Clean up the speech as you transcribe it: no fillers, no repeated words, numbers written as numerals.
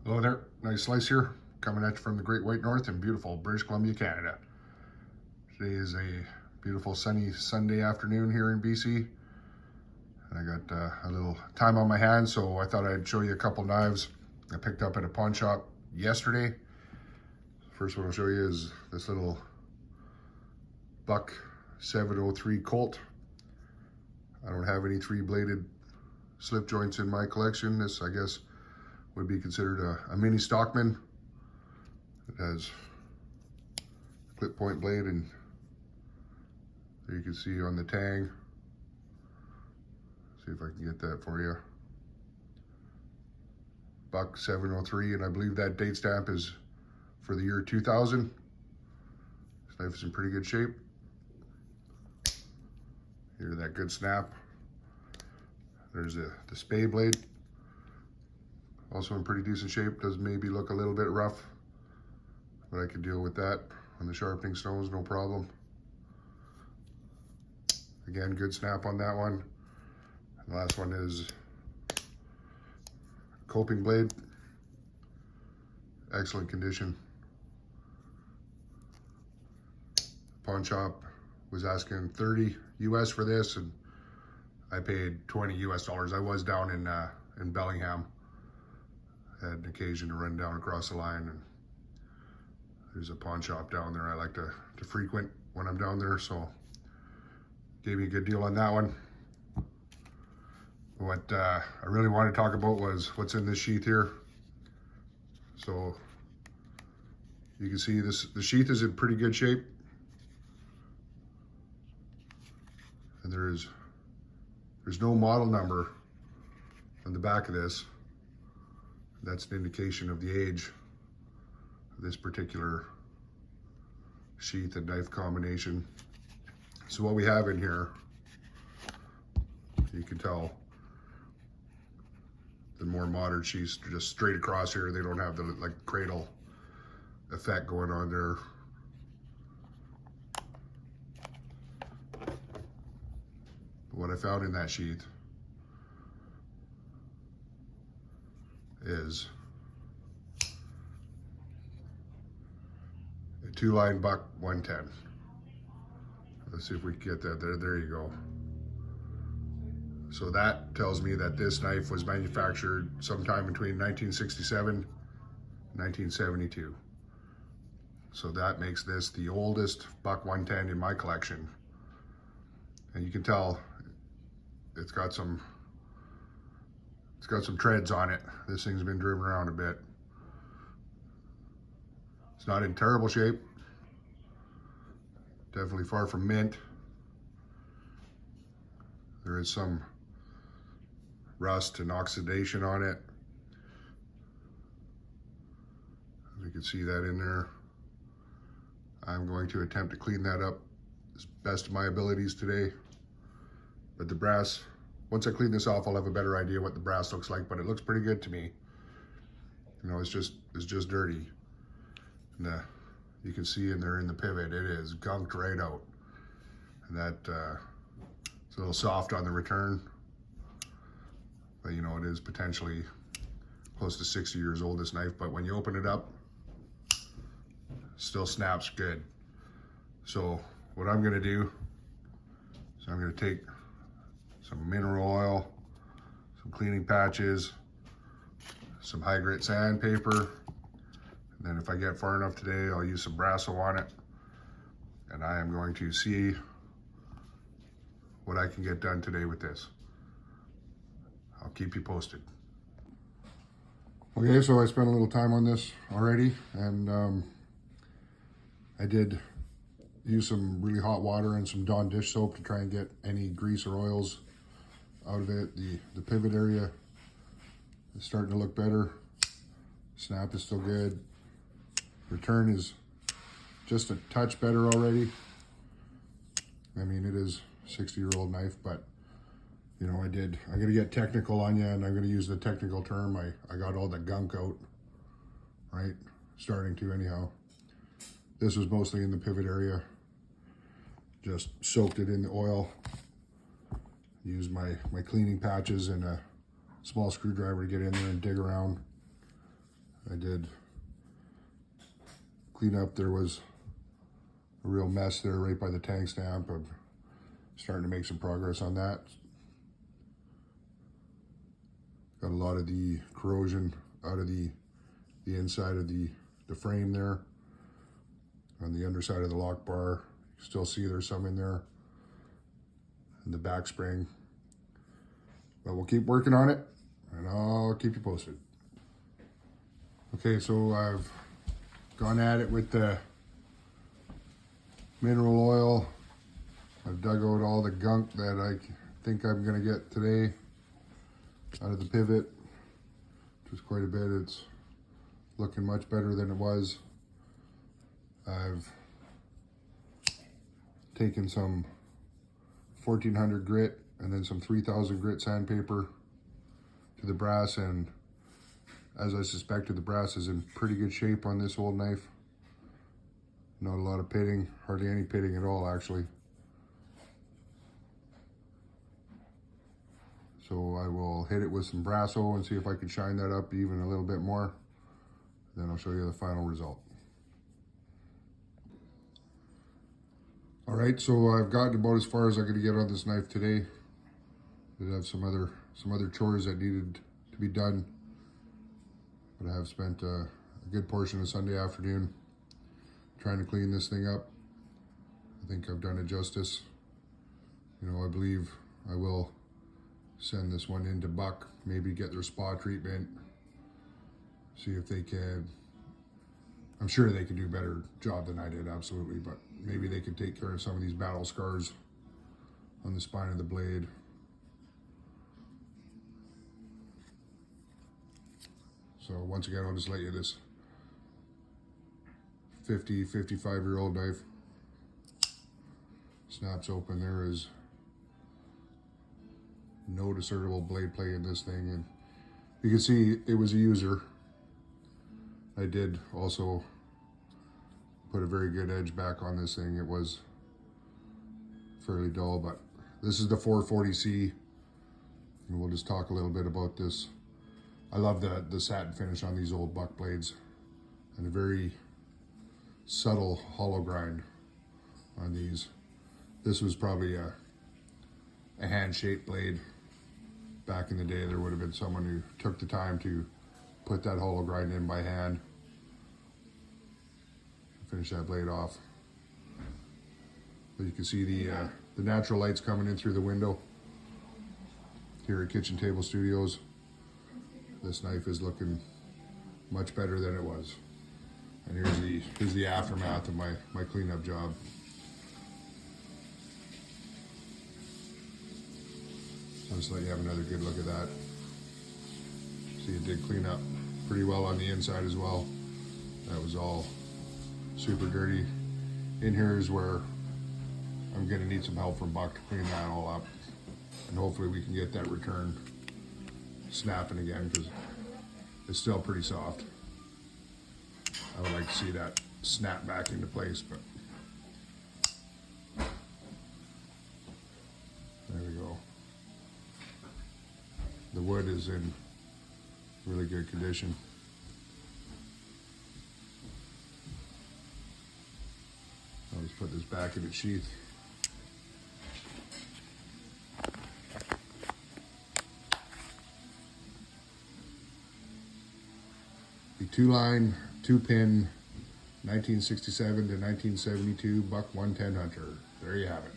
Hello there, nice slice here, coming at you from the Great White North in beautiful British Columbia, Canada. Today is a beautiful sunny Sunday afternoon here in BC. And I got a little time on my hands, so I thought I'd show you a couple knives I picked up at a pawn shop yesterday. First one I'll show you is this little Buck 703 Colt. I don't have any three-bladed slip joints in my collection. This, I guess, would be considered a mini Stockman. It has a clip point blade, and there you can see on the tang. See if I can get that for you. Buck 703, and I believe that date stamp is for the year 2000. This knife is in pretty good shape. Hear that good snap. There's the spade blade. Also in pretty decent shape. Does maybe look a little bit rough, but I could deal with that on the sharpening stones, no problem. Again, good snap on that one. And the last one is coping blade. Excellent condition. Pawn shop was asking 30 US for this, and I paid 20 US dollars. I was down in Bellingham. Had an occasion to run down across the line, and there's a pawn shop down there I like to frequent when I'm down there, so gave me a good deal on that one. What I really wanted to talk about was what's in this sheath here. So you can see the sheath is in pretty good shape, and there's no model number on the back of this. That's an indication of the age of this particular sheath and knife combination. So what we have in here, you can tell the more modern sheaths are just straight across here. They don't have the like cradle effect going on there. But what I found in that sheath is a two-line Buck 110. Let's see if we can get that there. There you go. So that tells me that this knife was manufactured sometime between 1967 and 1972. So that makes this the oldest Buck 110 in my collection. And you can tell it's got some treads on it. This thing's been driven around a bit. It's not in terrible shape. Definitely far from mint. There is some rust and oxidation on it. You can see that in there. I'm going to attempt to clean that up as best of my abilities today. But the brass, once I clean this off, I'll have a better idea what the brass looks like, but it looks pretty good to me. You know, it's just dirty. And you can see in there in the pivot, it is gunked right out. And that it's a little soft on the return, but you know, it is potentially close to 60 years old, this knife, but when you open it up, still snaps good. So what I'm gonna do is I'm gonna take some mineral oil, some cleaning patches, some high grit sandpaper, and then if I get far enough today, I'll use some Brasso on it, and I am going to see what I can get done today with this. I'll keep you posted. Okay, so I spent a little time on this already, and I did use some really hot water and some Dawn dish soap to try and get any grease or oils out of it. The pivot area is starting to look better. Snap is still good. Return is just a touch better already. I mean, it is a 60-year-old knife, but you know, I'm gonna get technical on you, and I'm gonna use the technical term. I got all the gunk out, right? Starting to anyhow. This was mostly in the pivot area. Just soaked it in the oil. Used my cleaning patches and a small screwdriver to get in there and dig around. I did clean up. There was a real mess there right by the tank stamp. I'm starting to make some progress on that. Got a lot of the corrosion out of the inside of the frame there. On the underside of the lock bar, you still see there's some in there. And the back spring. But we'll keep working on it, and I'll keep you posted. Okay, so I've gone at it with the mineral oil. I've dug out all the gunk that I think I'm gonna get today out of the pivot, which was quite a bit. It's looking much better than it was. I've taken some 1400 grit and then some 3000 grit sandpaper to the brass, and as I suspected, the brass is in pretty good shape on this old knife. Not a lot of pitting, hardly any pitting at all actually. So I will hit it with some Brasso and see if I can shine that up even a little bit more. Then I'll show you the final result. All right, so I've gotten about as far as I'm gonna get on this knife today. I have some other chores that needed to be done, but I have spent a good portion of Sunday afternoon trying to clean this thing up. I think I've done it justice. You know, I believe I will send this one into Buck, maybe get their spa treatment, see if they can. I'm sure they can do a better job than I did, absolutely, but maybe they can take care of some of these battle scars on the spine of the blade. So once again, I'll just let you this 55-year-old knife snaps open. There is no discernible blade play in this thing, and you can see it was a user. I did also put a very good edge back on this thing. It was fairly dull, but this is the 440C, and we'll just talk a little bit about this. I love the satin finish on these old Buck blades, and a very subtle hollow grind on these. This was probably a hand-shaped blade. Back in the day, there would have been someone who took the time to put that hollow grind in by hand. Finish that blade off. But you can see the natural lights coming in through the window here at Kitchen Table Studios. This knife is looking much better than it was. And here's the aftermath of my cleanup job. I'll just let you have another good look at that. See, it did clean up pretty well on the inside as well. That was all super dirty. In here is where I'm gonna need some help from Buck to clean that all up. And hopefully we can get that return snapping again, because it's still pretty soft. I would like to see that snap back into place, but there we go. The wood is in really good condition. I'll just put this back in its sheath. The 2-line, 2-pin, 1967 to 1972 Buck 110 Hunter. There you have it.